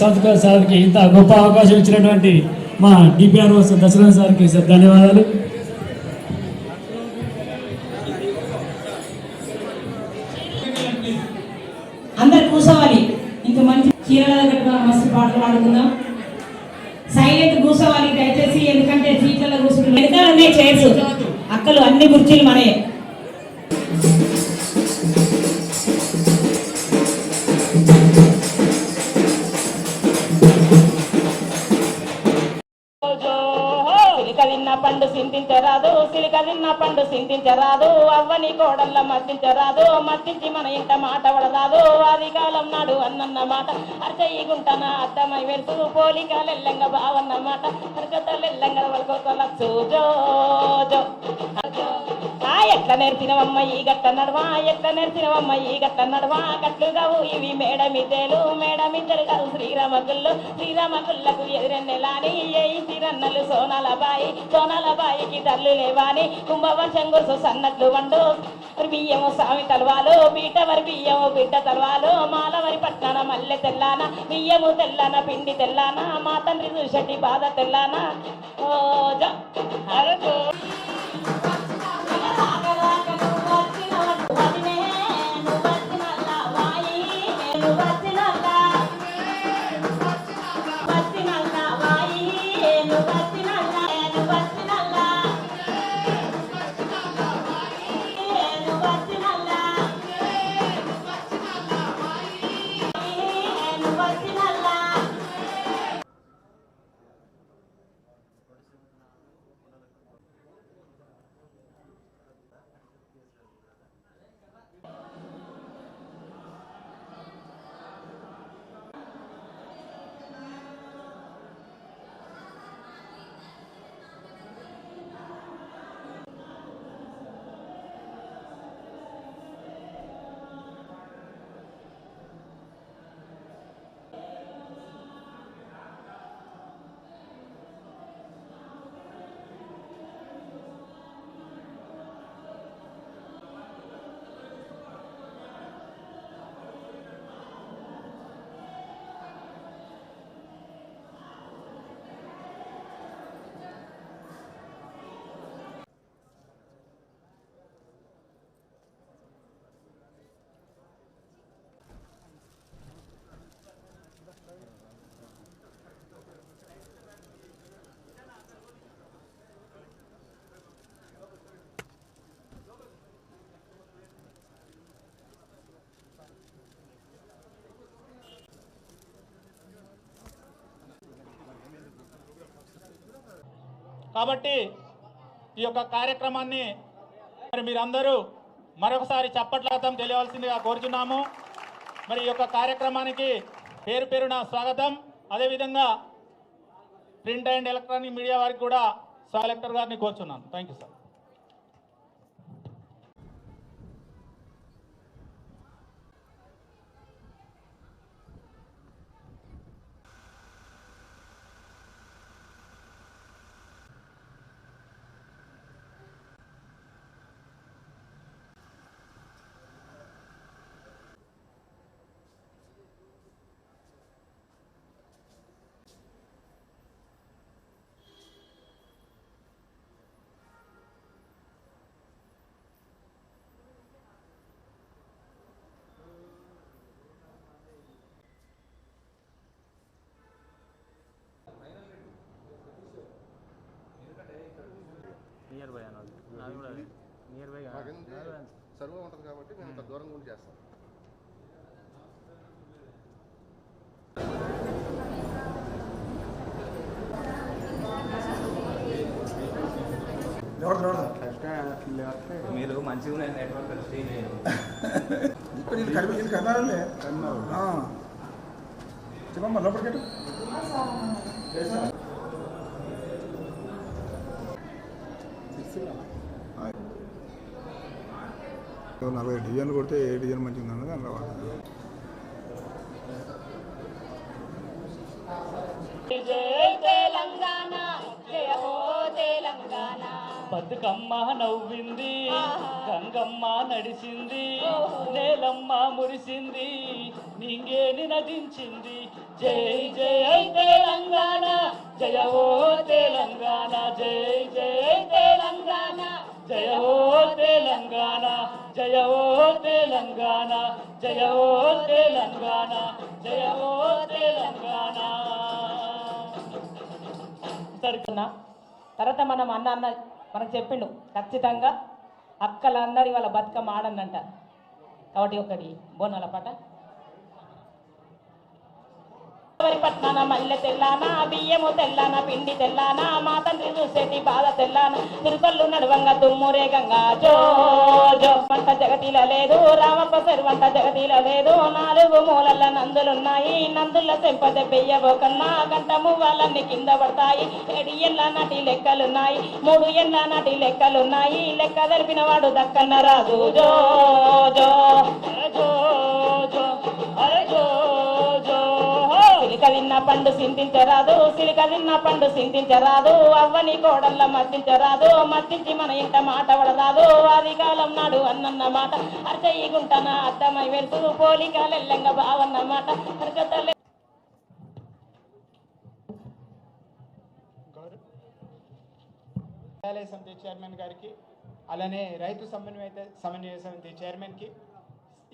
సంస్కృత సార్కి ఇంత గొప్ప అవకాశం ఇచ్చినటువంటి మా డిపిఆర్ఓ దశరథ్ సార్కి ధన్యవాదాలు. అందరు కూర్చోవాలి. ఇంత మంచి చీరల దగ్గర మస్తు పాటలు పాడుకుందాం. సైలెంట్ కూర్చోవాలి దయచేసి, ఎందుకంటే సీట్లలో కూర్చుంటాం. వెనకాలనే చైర్స్, అక్కలు అన్ని కుర్చీలు మనే. పండు సింతించరాదు, సిలిక తిన్న పండు సింతించరాదు, అవ్వని కోడల్ల మర్తించరాదు, మర్తించి మన ఇంట మాట పడరాదు. ఆది కాలం నాడు అన్నన్న మాట అర్చయి గుంటన అర్థమై వెళ్తూ, పోలికలెల్లంగ బావన్న మాట హరికతలెల్లంగ వల్కొలచ్చు. జో జో ఎట్లా నేర్చినవమ్మ ఈ గట్ట నడవా, ఎట్లా నేర్చినవమ్మ ఈ గట్ట నడవా, గట్లు కావు ఇవి మేడమిద్దెలు, మేడమిద్దెలు కావు శ్రీరామ గుళ్ళు, శ్రీరామ గుళ్ళకు ఎదురెన్నెలాని ఏ తిరన్నలు సోనాల బాయి, సోనాల బాయికి తల్లు లేవాని, కుంభవర్షం గురుసు సన్నట్లు వండు బియ్యము స్వామి తలవాలు, బీట వరి బియ్యము బిడ్డ తలవాలు, మాలవరి పట్టాన మల్లె తెల్లాన, బియ్యము తెల్లాన పిండి తెల్లాన, మా తండ్రి చూసటి బాధ తెల్లాన. ఓ జో కాబట్టి ఈ యొక్క కార్యక్రమాన్ని మరి మీరందరూ మరొకసారి చప్పట్లతో తెలియవలసిందిగా కోరుచున్నాము. మరి ఈ యొక్క కార్యక్రమానికి పేరు పేరున స్వాగతం. అదేవిధంగా ప్రింట్ అండ్ ఎలక్ట్రానిక్ మీడియా వారికి కూడా కలెక్టర్ గారిని కోరుచున్నాను. Thank you sir. Near by అన్నది నాది కూడా నియర్ బై సర్వే ఉంటుంది కాబట్టి మేము అంత దూరంగా ఉండి చేస్తాం. మీరు మంచిగా నెట్వర్క్ ఇప్పుడు ఇది కన్నారులే చెప్పమ్మా లోపలికి 40 డిజైన్లు కొడితే ఏ డిజైన్ మంచిగా ఉందన్నది అందులో జై తెలంగాణ జయ హో తెలంగాణ బతుకమ్మ నవ్వింది గంగమ్మ నడిసింది నేలమ్మ మురిసింది నింగేని నటించింది జై జై తెలంగాణ జయ హో తెలంగాణ జై జై తెలంగాణ జయ హో తెలంగాణ జయ హో తెలంగాణ జయ హో తెలంగాణ జయ హో తెలంగాణ. తర్వాత మనం అన్న మనకు చెప్పిండు ఖచ్చితంగా అక్కలందరి వాళ్ళ బతుకమ్మ ఆడందంట. కాబట్టి ఒకటి బోనాల పాట. పట్నాన మల్లె తెల్లానా బియ్యము తెల్లానా పిండి తెల్లానా మా తండ్రి చూసేటి బాధ తెల్లానా తిరుకల్లు నడువంగా తుమ్మురేగంగా జో జో వంట జగతిలో లేదు రామప్ప వంట జగతిలో లేదు 4 మూలల నందులున్నాయి నందుల చెంపద బెయ్యబోకన్నా గంట మువ్వాలన్నీ కింద పడతాయి 7 ఏళ్ళ నాటి లెక్కలున్నాయి 3 ఏళ్ళ నాటి లెక్కలున్నాయి లెక్క తెలిపిన వాడు దక్కన్న రాజు జో జో జో జో అరే జో జో సిలిక తిన్న పండు సింతించరాదు సిలిక తిన్న పండు సింతించరాదు అవ్వని కోడల్ల మర్తించరాదు మర్తించి మన ఇంట మాట పడరాదు ఆది కాలం నాడు అన్నన్న మాట అర్చయ్యగుంటన అర్థమై వెళ్తూ పోలికలెల్లంగా బావన్న మాట గ్రంథాలయ సమితి చైర్మన్ గారికి అలానే రైతు సమన్వయ సమితి చైర్మన్కి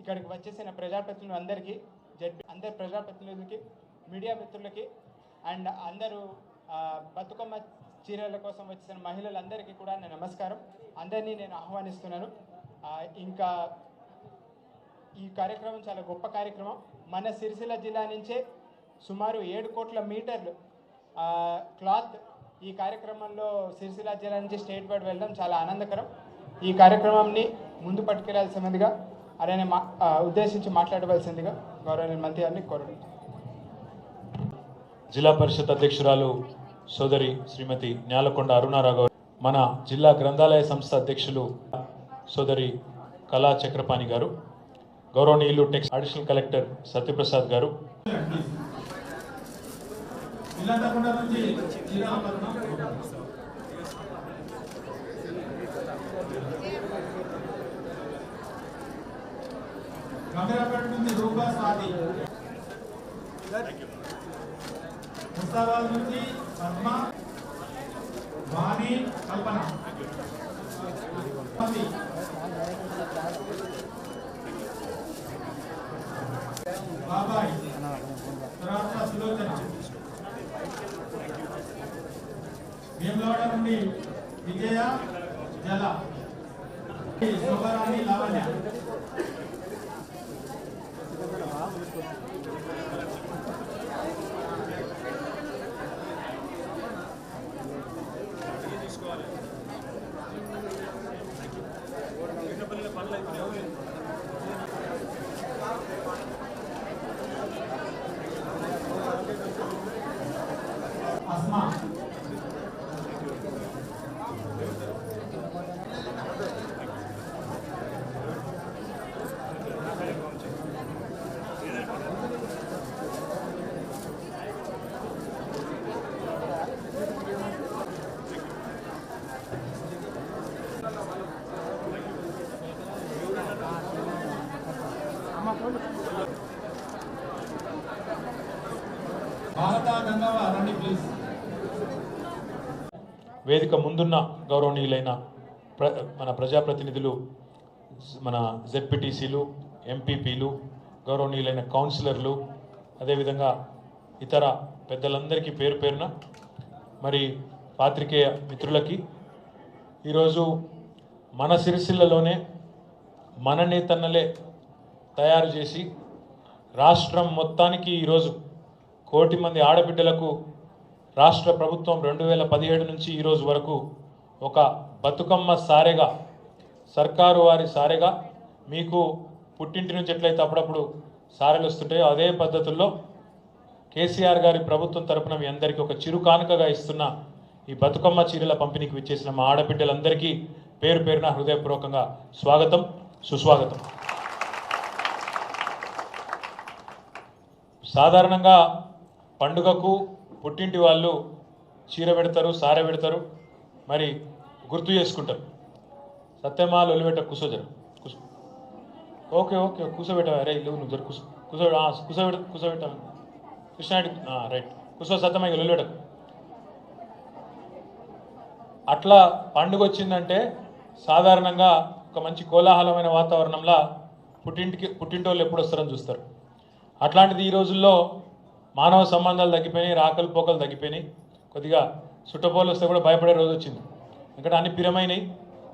ఇక్కడికి వచ్చేసిన ప్రజాప్రతినిధులు అందరికీ అందరి ప్రజాప్రతినిధులకి మీడియా మిత్రులకి అండ్ అందరూ బతుకమ్మ చీరల కోసం వచ్చిన మహిళలందరికీ కూడా నా నమస్కారం. అందరినీ నేను ఆహ్వానిస్తున్నాను. ఇంకా ఈ కార్యక్రమం చాలా గొప్ప కార్యక్రమం. మన సిరిసిల్ల జిల్లా నుంచే సుమారు 7 కోట్ల మీటర్లు క్లాత్ ఈ కార్యక్రమంలో సిరిసిల్ల జిల్లా నుంచి స్టేట్ వైడ్ వెళ్ళడం చాలా ఆనందకరం. ఈ కార్యక్రమాన్ని ముందు పట్టుకెళ్లాల్సిందిగా అలానే ఉద్దేశించి మాట్లాడవలసిందిగా గౌరవనీయ మంత్రి గారిని కోరడం. జిల్లా పరిషత్ అధ్యక్షురాలు సోదరి శ్రీమతి న్యాలకొండ అరుణారావు, మన జిల్లా గ్రంథాలయ సంస్థ అధ్యక్షులు సోదరి కళా చక్రపాణి గారు, గౌరవనీయులు టెక్స్ట్ అడిషనల్ కలెక్టర్ సత్యప్రసాద్ గారు, ముస్తాబాద్ నుంచి పద్మ వాణి కల్పన బాబాయ్ తర్వాత సులోచన వేములవాడ నుండి విజయ జల శోభరాణి లావణ్య అస్మా భారత గంగవ్వ రండి ప్లీజ్. వేదిక ముందున్న గౌరవనీయులైన మన ప్రజాప్రతినిధులు, మన జెడ్పీటీసీలు, ఎంపీపీలు, గౌరవనీయులైన కౌన్సిలర్లు, అదేవిధంగా ఇతర పెద్దలందరికీ పేరు పేరున, మరి పాత్రికేయ మిత్రులకి, ఈరోజు మన సిరిసిల్లలోనే మన నేతన్నలే తయారు చేసి రాష్ట్రం మొత్తానికి ఈరోజు 1 కోటి మంది ఆడబిడ్డలకు రాష్ట్ర ప్రభుత్వం 2017 నుంచి ఈరోజు వరకు ఒక బతుకమ్మ సారెగా, సర్కారు వారి సారెగా, మీకు పుట్టింటి నుంచి ఎట్లయితే అప్పుడప్పుడు సారెలు వస్తుంటాయో అదే పద్ధతుల్లో కేసీఆర్ గారి ప్రభుత్వం తరపున మీ అందరికీ ఒక చిరు కానుకగా ఇస్తున్న ఈ బతుకమ్మ చీరల పంపిణీకి విచ్చేసిన మా ఆడబిడ్డలందరికీ పేరు పేరున హృదయపూర్వకంగా స్వాగతం, సుస్వాగతం. సాధారణంగా పండుగకు పుట్టింటి వాళ్ళు చీర పెడతారు, సారె పెడతారు, మరి గుర్తు చేసుకుంటారు. సత్యమా లొలిపెట్ట కూసోజరు కూసో, ఓకే ఓకే కూసోబెట్టా, అరే ఇల్లు నువ్వు జరు కూసోబెట్టా కృష్ణాడి రైట్ కూసో సత్యమా ఇక లొలిపెట్ట. అట్లా పండుగ వచ్చిందంటే సాధారణంగా ఒక మంచి కోలాహలమైన వాతావరణంలో పుట్టింటోళ్ళు ఎప్పుడు వస్తారని చూస్తారు. అట్లాంటిది ఈ రోజుల్లో మానవ సంబంధాలు తగ్గిపోయినాయి, రాకలు పోకలు తగ్గిపోయినాయి. కొద్దిగా సుట్టపోలు వస్తే కూడా భయపడే రోజు వచ్చింది. ఎందుకంటే అన్ని పిరమైనవి,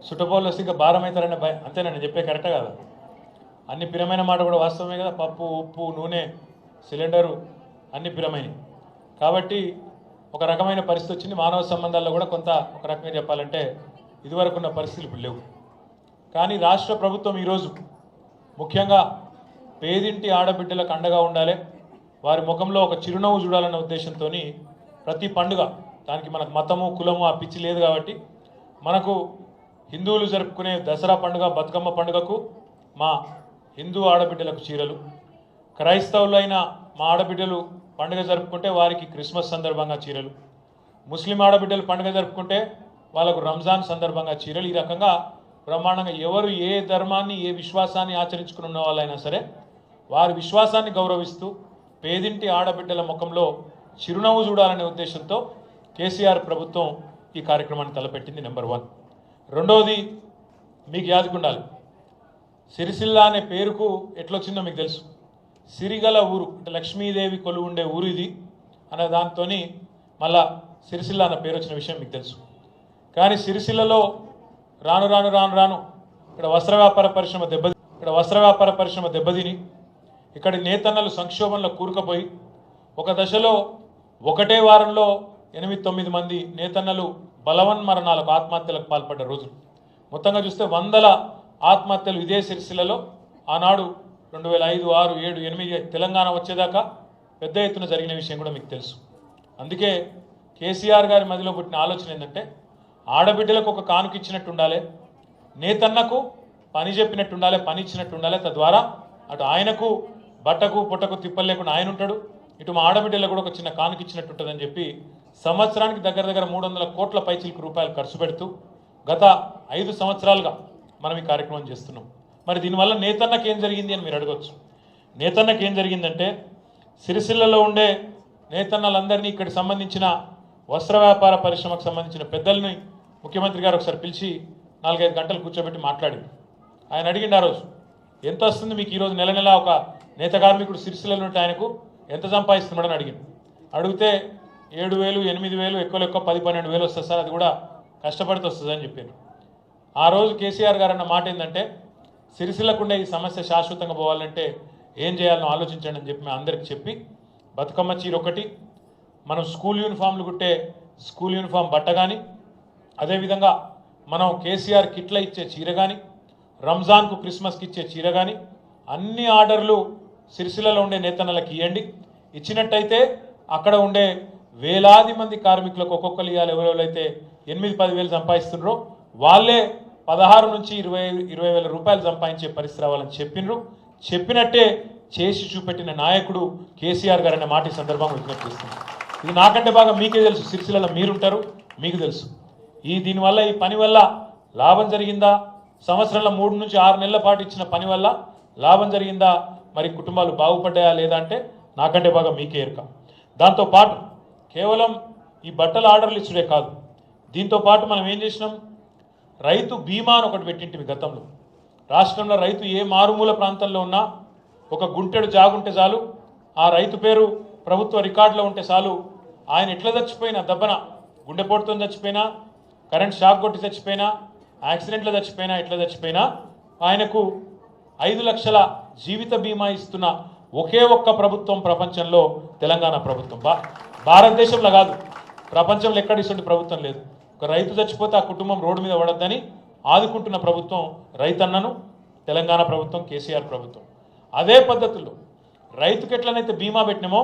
సుట్టపోలు వస్తే ఇంకా భారం అవుతారనే భయం. అంతేనా నేను చెప్పే కరెక్టే కదా? అన్ని పిరమైన మాట కూడా వాస్తవమే కదా. పప్పు, ఉప్పు, నూనె, సిలిండరు అన్ని పిరమైనవి. కాబట్టి ఒక రకమైన పరిస్థితి వచ్చింది. మానవ సంబంధాల్లో కూడా కొంత ఒక రకంగా చెప్పాలంటే ఇదివరకు ఉన్న పరిస్థితులు ఇప్పుడు లేవు. కానీ రాష్ట్ర ప్రభుత్వం ఈరోజు ముఖ్యంగా పేదింటి ఆడబిడ్డలకు అండగా ఉండాలి, వారి ముఖంలో ఒక చిరునవ్వు చూడాలన్న ఉద్దేశంతో ప్రతి పండుగ, దానికి మనకు మతము కులము ఆ పిచ్చి లేదు కాబట్టి, మనకు హిందువులు జరుపుకునే దసరా పండుగ, బతుకమ్మ పండుగకు మా హిందూ ఆడబిడ్డలకు చీరలు, క్రైస్తవులైన మా ఆడబిడ్డలు పండుగ జరుపుకుంటే వారికి క్రిస్మస్ సందర్భంగా చీరలు, ముస్లిం ఆడబిడ్డలు పండుగ జరుపుకుంటే వాళ్ళకు రంజాన్ సందర్భంగా చీరలు. ఈ రకంగా బ్రహ్మాండంగా ఎవరు ఏ ధర్మాన్ని ఏ విశ్వాసాన్ని ఆచరించుకుని ఉన్న వాళ్ళైనా సరే వారి విశ్వాసాన్ని గౌరవిస్తూ పేదింటి ఆడబిడ్డల ముఖంలో చిరునవ్వు చూడాలనే ఉద్దేశంతో కేసీఆర్ ప్రభుత్వం ఈ కార్యక్రమాన్ని తలపెట్టింది. నెంబర్ 1. రెండవది మీకు యాదుకుండాలి, సిరిసిల్ల అనే పేరుకు ఎట్లొచ్చిందో మీకు తెలుసు. సిరిగల ఊరు అంటే లక్ష్మీదేవి కొలువు ఉండే ఊరు ఇది అనే దాంతో మళ్ళా సిరిసిల్ల అన్న పేరు వచ్చిన విషయం మీకు తెలుసు. కానీ సిరిసిల్లలో రాను రాను రాను రాను ఇక్కడ వస్త్ర వ్యాపార పరిశ్రమ దెబ్బతిని ఇక్కడి నేతన్నలు సంక్షోభంలో కూరుకుపోయి ఒక దశలో ఒకటే వారంలో 8-9 మంది నేతన్నలు బలవన్మరణాలకు, ఆత్మహత్యలకు పాల్పడ్డ రోజులు. మొత్తంగా చూస్తే వందల ఆత్మహత్యలు ఇదే సిరిసిల్లలో ఆనాడు 2005, 6, 7, 8 తెలంగాణ వచ్చేదాకా పెద్ద ఎత్తున జరిగిన విషయం కూడా మీకు తెలుసు. అందుకే కేసీఆర్ గారి మదిలో పుట్టిన ఆలోచన ఏంటంటే ఆడబిడ్డలకు ఒక కానుక ఇచ్చినట్టు ఉండాలి, నేతన్నకు పని చెప్పినట్టు ఉండాలి, పని ఇచ్చినట్టు ఉండాలి. తద్వారా అటు ఆయనకు బట్టకు పొట్టకు తిప్పలు లేకుండా ఆయన ఉంటాడు, ఇటు మా ఆడబిడ్డలకు కూడా ఒక చిన్న కానుక ఇచ్చినట్టు ఉంటుందని చెప్పి సంవత్సరానికి దగ్గర 300 కోట్ల పైచిలకు రూపాయలు ఖర్చు పెడుతూ గత 5 సంవత్సరాలుగా మనం ఈ కార్యక్రమం చేస్తున్నాం. మరి దీనివల్ల నేతన్నకి ఏం జరిగింది అని మీరు అడగవచ్చు. నేతన్నకి ఏం జరిగిందంటే సిరిసిల్లలో ఉండే నేతన్నలందరినీ ఇక్కడికి సంబంధించిన వస్త్ర వ్యాపార పరిశ్రమకు సంబంధించిన పెద్దల్ని ముఖ్యమంత్రి గారు ఒకసారి పిలిచి 4-5 గంటలు కూర్చోబెట్టి మాట్లాడింది. ఆయన అడిగిండు ఆ రోజు, ఎంత వస్తుంది మీకు ఈరోజు నెల నెల ఒక నేత కార్మికుడు సిరిసిల్లలో ఉంటే ఆయనకు ఎంత సంపాదిస్తున్నాడని అడిగింది. అడిగితే 7,000, 8,000 ఎక్కువ 10-12 వేలు వస్తుంది సార్, అది కూడా కష్టపడితే వస్తుంది అని చెప్పారు. ఆ రోజు కేసీఆర్ గారు అన్న మాట ఏంటంటే సిరిసిల్లకుండే ఈ సమస్య శాశ్వతంగా పోవాలంటే ఏం చేయాలని ఆలోచించండి అని చెప్పి మేము అందరికి చెప్పి బతుకమ్మ చీర ఒకటి, మనం స్కూల్ యూనిఫామ్లు కుట్టే స్కూల్ యూనిఫామ్ బట్ట కానీ, అదేవిధంగా మనం కేసీఆర్ కిట్ల ఇచ్చే చీర కానీ, రంజాన్కు క్రిస్మస్కి ఇచ్చే చీర కానీ అన్ని ఆర్డర్లు సిరిసిల్లలో ఉండే నేతన్నలకు ఇవ్వండి. ఇచ్చినట్టయితే అక్కడ ఉండే వేలాది మంది కార్మికులకు ఒక్కొక్కరు ఇవ్వాలి. ఎవరెవరైతే 8-10 వేలు సంపాదిస్తున్నారో వాళ్ళే 16 నుంచి 20 వేల రూపాయలు సంపాదించే పరిస్థితి రావాలని చెప్పినరు. చెప్పినట్టే చేసి చూపెట్టిన నాయకుడు కేసీఆర్ గారు అనే మాట ఈ సందర్భంగా విజ్ఞప్తి చేస్తున్నారు. ఇది నాకంటే బాగా మీకే తెలుసు, సిరిసిల్లలో మీరుంటారు, మీకు తెలుసు. దీనివల్ల ఈ పని వల్ల లాభం జరిగిందా, సంవత్సరంలో 3 నుంచి 6 నెలల పాటు ఇచ్చిన పని వల్ల లాభం జరిగిందా, మరి కుటుంబాలు బాగుపడ్డాయా లేదా అంటే నాకంటే బాగా మీకే ఎరుక. దాంతోపాటు కేవలం ఈ బట్టల ఆర్డర్లు ఇచ్చుడే కాదు, దీంతోపాటు మనం ఏం చేసినాం, రైతు బీమా అని ఒకటి పెట్టింటివి గతంలో. రాష్ట్రంలో రైతు ఏ మారుమూల ప్రాంతంలో ఉన్నా ఒక గుంటెడు జాగుంటే చాలు, ఆ రైతు పేరు ప్రభుత్వ రికార్డులో ఉంటే చాలు, ఆయన ఎట్లా చచ్చిపోయినా, దెబ్బన గుండెపోటుతో చచ్చిపోయినా, కరెంట్ షాక్ కొట్టి చచ్చిపోయినా, యాక్సిడెంట్లో చచ్చిపోయినా, ఎట్లా చచ్చిపోయినా ఆయనకు 5 లక్షల జీవిత బీమా ఇస్తున్న ఒకే ఒక్క ప్రభుత్వం ప్రపంచంలో తెలంగాణ ప్రభుత్వం. భారతదేశంలో కాదు, ప్రపంచంలో ఎక్కడ ఇటువంటి ప్రభుత్వం లేదు. ఒక రైతు చచ్చిపోతే ఆ కుటుంబం రోడ్డు మీద పడొద్దని ఆదుకుంటున్న ప్రభుత్వం రైతన్నను తెలంగాణ ప్రభుత్వం, కేసీఆర్ ప్రభుత్వం. అదే పద్ధతుల్లో రైతుకి ఎట్లనైతే బీమా పెట్టినామో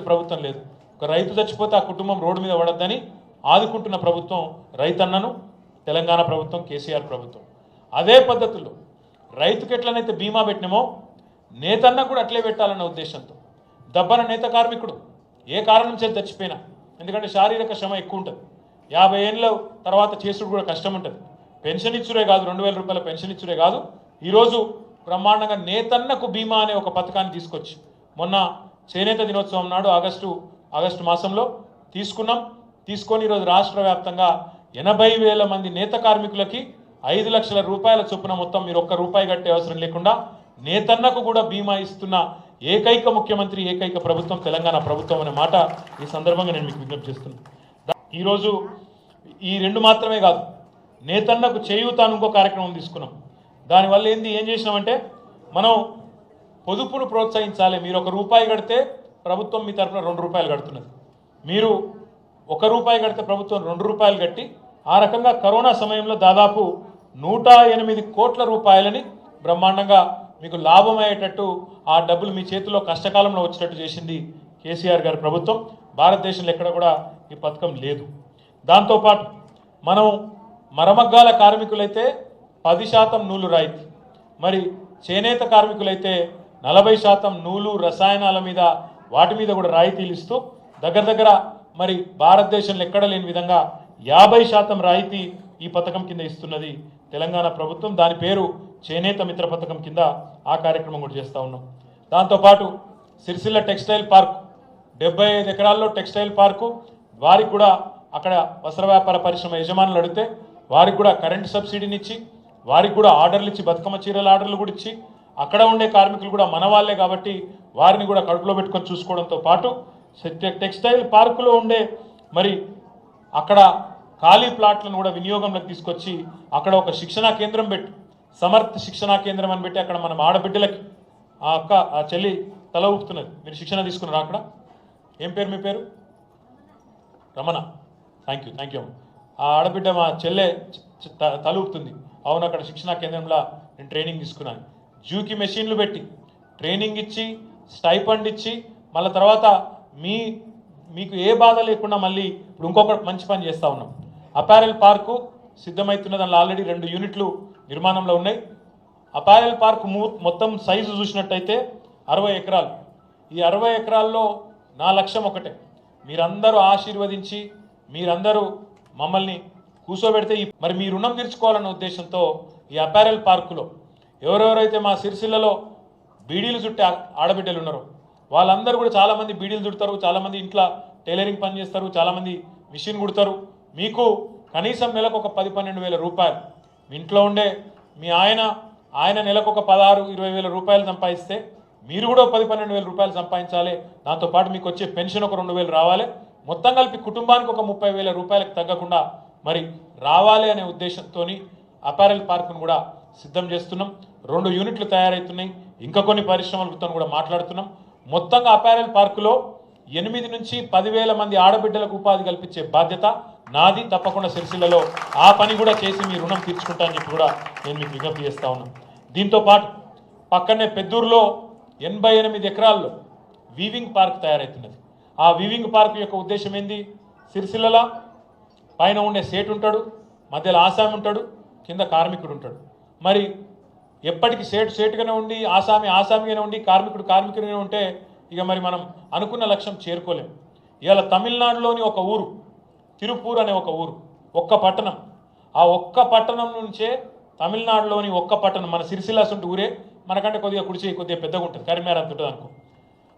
ప్రభుత్వం లేదు. ఒక రైతు చచ్చిపోతే ఆ కుటుంబం రోడ్డు మీద పడొద్దని ఆదుకుంటున్న ప్రభుత్వం రైతన్నను తెలంగాణ ప్రభుత్వం, కేసీఆర్ ప్రభుత్వం. అదే పద్ధతుల్లో రైతుకు ఎట్లనైతే బీమా పెట్టినామో నేతన్న కూడా అట్లే పెట్టాలన్న ఉద్దేశంతో దబ్బన నేత కార్మికుడు ఏ కారణం చేత చచ్చిపోయినా, ఎందుకంటే శారీరక శ్రమ ఎక్కువ ఉంటుంది, 50 ఏళ్ళ తర్వాత చేసుడు కూడా కష్టం ఉంటుంది, పెన్షన్ ఇచ్చుడే కాదు, 2000 రూపాయల పెన్షన్ ఇచ్చుడే కాదు, ఈరోజు బ్రహ్మాండంగా నేతన్నకు బీమా అనే ఒక పథకాన్ని తీసుకొచ్చి మొన్న చేనేత దినోత్సవం నాడు ఆగస్టు మాసంలో తీసుకొని ఈరోజు రాష్ట్ర వ్యాప్తంగా 80,000 మంది నేత కార్మికులకి 5 లక్షల రూపాయల చొప్పున మొత్తం మీరు ఒక్క రూపాయి కట్టే అవసరం లేకుండా నేతన్నకు కూడా బీమా ఇస్తున్న ఏకైక ముఖ్యమంత్రి, ఏకైక ప్రభుత్వం తెలంగాణ ప్రభుత్వం అనే మాట ఈ సందర్భంగా నేను మీకు విజ్ఞప్తి చేస్తున్నాను. ఈరోజు ఈ 2 మాత్రమే కాదు, నేతన్నకు చేయూత అని ఇంకో కార్యక్రమం తీసుకున్నాం. దానివల్ల ఏం చేసినామంటే మనం పొదుపును ప్రోత్సహించాలి. మీరు 1 రూపాయి కడితే ప్రభుత్వం మీ తరఫున 2 రూపాయలు కడుతున్నది, మీరు 1 రూపాయి కడితే ప్రభుత్వం 2 రూపాయలు కట్టి ఆ రకంగా కరోనా సమయంలో దాదాపు 108 కోట్ల రూపాయలని బ్రహ్మాండంగా మీకు లాభమయ్యేటట్టు ఆ డబ్బులు మీ చేతిలో కష్టకాలంలో వచ్చేటట్టు చేసింది కేసీఆర్ గారి ప్రభుత్వం. భారతదేశంలో ఎక్కడ కూడా ఈ పథకం లేదు. దాంతోపాటు మనం మరమగ్గాల కార్మికులైతే 10% నూలు రాయితీ, మరి చేనేత కార్మికులైతే 40% నూలు, రసాయనాల మీద వాటి మీద కూడా రాయితీలు ఇస్తూ దగ్గర మరి భారతదేశంలో ఎక్కడ లేని విధంగా 50% రాయితీ ఈ పథకం కింద ఇస్తున్నది తెలంగాణ ప్రభుత్వం. దాని పేరు చేనేత మిత్ర పథకం కింద ఆ కార్యక్రమం కూడా చేస్తూ ఉన్నాం. దాంతోపాటు సిరిసిల్ల టెక్స్టైల్ పార్క్ 75 ఎకరాల్లో టెక్స్టైల్ పార్కు, వారికి కూడా అక్కడ వస్త్ర వ్యాపార పరిశ్రమ యజమానులు అడిగితే వారికి కూడా కరెంట్ సబ్సిడీని ఇచ్చి, వారికి కూడా ఆర్డర్లు ఇచ్చి, బతుకమ్మ చీరల ఆర్డర్లు కూడా ఇచ్చి, అక్కడ ఉండే కార్మికులు కూడా మన వాళ్ళే కాబట్టి వారిని కూడా కడుపులో పెట్టుకొని చూసుకోవడంతో పాటు టెక్స్టైల్ పార్కులో ఉండే మరి అక్కడ ఖాళీ ప్లాట్లను కూడా వినియోగంలోకి తీసుకొచ్చి అక్కడ ఒక శిక్షణా కేంద్రం పెట్టి, సమర్థ శిక్షణా కేంద్రం అని పెట్టి అక్కడ మనం ఆడబిడ్డలకి ఆ చెల్లి తల ఊపుతున్నది, మీరు శిక్షణ తీసుకున్నారు అక్కడ, ఏం పేరు మీ పేరు? రమణ. Thank you. ఆ ఆడబిడ్డ మా చెల్లె తల ఊపుతుంది. అవును, అక్కడ శిక్షణా కేంద్రంలో నేను ట్రైనింగ్ తీసుకున్నాను. జూకి మెషిన్లు పెట్టి ట్రైనింగ్ ఇచ్చి, స్టైఫండ్ ఇచ్చి, మళ్ళీ తర్వాత మీకు ఏ బాధ లేకుండా మళ్ళీ ఇప్పుడు ఇంకొక మంచి పని చేస్తూ ఉన్నాం. అపారెల్ పార్కు సిద్ధమవుతున్న దానిలో ఆల్రెడీ 2 యూనిట్లు నిర్మాణంలో ఉన్నాయి. అపారెల్ పార్క్ మొత్తం సైజు చూసినట్టయితే 60 ఎకరాలు. ఈ 60 ఎకరాల్లో నా లక్ష్యం ఒకటే, మీరందరూ ఆశీర్వదించి మీరందరూ మమ్మల్ని కూర్చోబెడితే మరి మీ రుణం తీర్చుకోవాలన్న ఉద్దేశంతో ఈ అపారెల్ పార్కులో ఎవరెవరైతే మా సిరిసిల్లలో బీడీలు చుట్టే ఆడబిడ్డలు ఉన్నారో వాళ్ళందరూ కూడా చాలామంది బీడీలు చుడతారు, చాలామంది ఇంట్లో టైలరింగ్ పని చేస్తారు, చాలామంది మిషన్ కుడతారు. మీకు కనీసం నెలకు ఒక 10-12 వేల రూపాయలు, మీ ఇంట్లో ఉండే మీ ఆయన నెలకు ఒక 16-20 వేల రూపాయలు సంపాదిస్తే మీరు కూడా 10-12 వేల రూపాయలు సంపాదించాలి. దాంతోపాటు మీకు వచ్చే పెన్షన్ ఒక 2,000 రావాలి. మొత్తం కలిపి కుటుంబానికి ఒక 30 వేల రూపాయలకు తగ్గకుండా మరి రావాలి అనే ఉద్దేశంతో అపారెల్ పార్కును కూడా సిద్ధం చేస్తున్నాం. 2 యూనిట్లు తయారవుతున్నాయి. ఇంకా కొన్ని పరిశ్రమలతో కూడా మాట్లాడుతున్నాం. మొత్తంగా అపారెల్ పార్కులో 8 నుంచి 10,000 మంది ఆడబిడ్డలకు ఉపాధి కల్పించే బాధ్యత నాది. తప్పకుండా సిరిసిల్లలో ఆ పని కూడా చేసి మీ రుణం తీర్చుకుంటా అని చెప్పి కూడా నేను మీకు విజ్ఞప్తి చేస్తా ఉన్నాను. దీంతోపాటు పక్కనే పెద్దూరులో 88 ఎకరాల్లో వీవింగ్ పార్క్ తయారవుతున్నది. ఆ వీవింగ్ పార్క్ యొక్క ఉద్దేశం ఏంది? సిరిసిల్లలో పైన ఉండే సేటు ఉంటాడు, మధ్యలో ఆసామి ఉంటాడు, కింద కార్మికుడు ఉంటాడు. మరి ఎప్పటికీ సేటుగానే ఉండి ఆసామిగానే ఉండి కార్మికుడిగానే ఉంటే ఇక మరి మనం అనుకున్న లక్ష్యం చేరుకోలేం. ఇవాళ తమిళనాడులోని ఒక ఊరు తిరుపూర్ అనే ఒక ఊరు, ఒక్క పట్టణం, ఆ ఒక్క పట్టణం నుంచే తమిళనాడులోని ఒక్క పట్టణం, మన సిరిసిల్ల ఉంటే ఊరే మనకంటే కొద్దిగా కొద్దిగా పెద్దగా ఉంటుంది, కరీంనగర్ అంత ఉంటుంది అనుకో.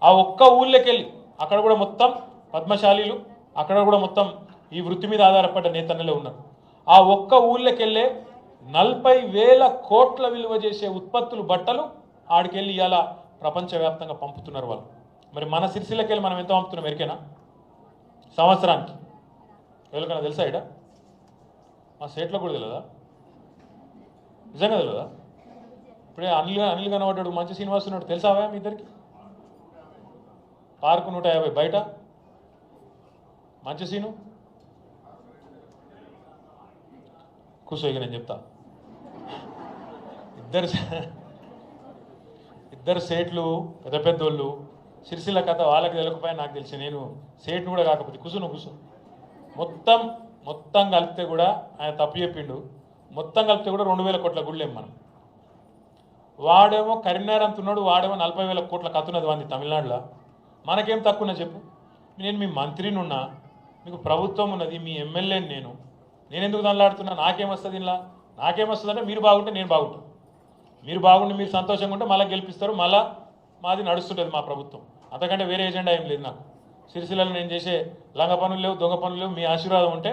ఆ ఒక్క ఊళ్ళోకి వెళ్ళి అక్కడ కూడా మొత్తం పద్మశాలీలు, అక్కడ కూడా మొత్తం ఈ వృత్తి మీద ఆధారపడ్డ నేతన్నలే ఉన్నారు. ఆ ఒక్క ఊళ్ళోకి వెళ్ళే 40,000 కోట్ల విలువ చేసే ఉత్పత్తులు, బట్టలు ఆడికెళ్ళి ఇవాళ ప్రపంచవ్యాప్తంగా పంపుతున్నారు వాళ్ళు. మరి మన సిరిసిల్లకి వెళ్ళి మనం ఎంత పంపుతున్నాం ఎరికేనా? సంవత్సరానికి ఎవరికైనా తెలుసా? ఇడ మా స్టేట్లో కూడా తెలియదా? నిజంగా తెలియదా? ఇప్పుడే అనిల్ కనబడ్డాడు, మంచి శ్రీనివాస్ ఉన్నాడు, తెలుసావా మీ ఇద్దరికి? పార్కు 150 బయట మంచి సీను కూర్చో, ఇక నేను చెప్తా. ఇద్దరు సేట్లు పెద్దోళ్ళు, సిరిసిల్ల కథ వాళ్ళకి తెలియకపోయినా నాకు తెలిసి, నేను సేట్ను కూడా కాకపోతే కూర్చో మొత్తం కలిపితే కూడా ఆయన తప్పు చెప్పిండు. మొత్తం కలిపితే కూడా 2000 కోట్ల గుళ్ళేం మనం. వాడేమో కరీంనగర్ అంటున్నాడు, వాడేమో 40,000 కోట్ల కత్తున్నది వాడిని తమిళనాడులో. మనకేం తక్కువ చెప్పు. నేను మీ మంత్రిని ఉన్నా, మీకు ప్రభుత్వం ఉన్నది, మీ ఎమ్మెల్యేని నేను ఎందుకు దానిలాడుతున్నా? నాకేమొస్తుంది ఇలా? నాకేమొస్తుంది అంటే మీరు బాగుంటే నేను బాగుంటాను, మీరు బాగుండి మీరు సంతోషంగా ఉంటే మళ్ళీ గెలిపిస్తారు, మళ్ళీ మాది నడుస్తుంటుంది మా ప్రభుత్వం. అంతకంటే వేరే ఎజెండా ఏం లేదు నాకు. సిరిసిల్లలో నేను చేసే లంగ పనులు లేవు, దొంగ పనులు లేవు. మీ ఆశీర్వాదం ఉంటే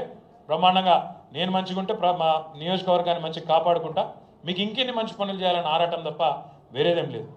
బ్రహ్మాండంగా నేను మంచిగా ఉంటే మా నియోజకవర్గాన్ని మంచిగా కాపాడుకుంటా, మీకు ఇంకెన్ని మంచి పనులు చేయాలని ఆరాటం తప్ప వేరేదేం లేదు.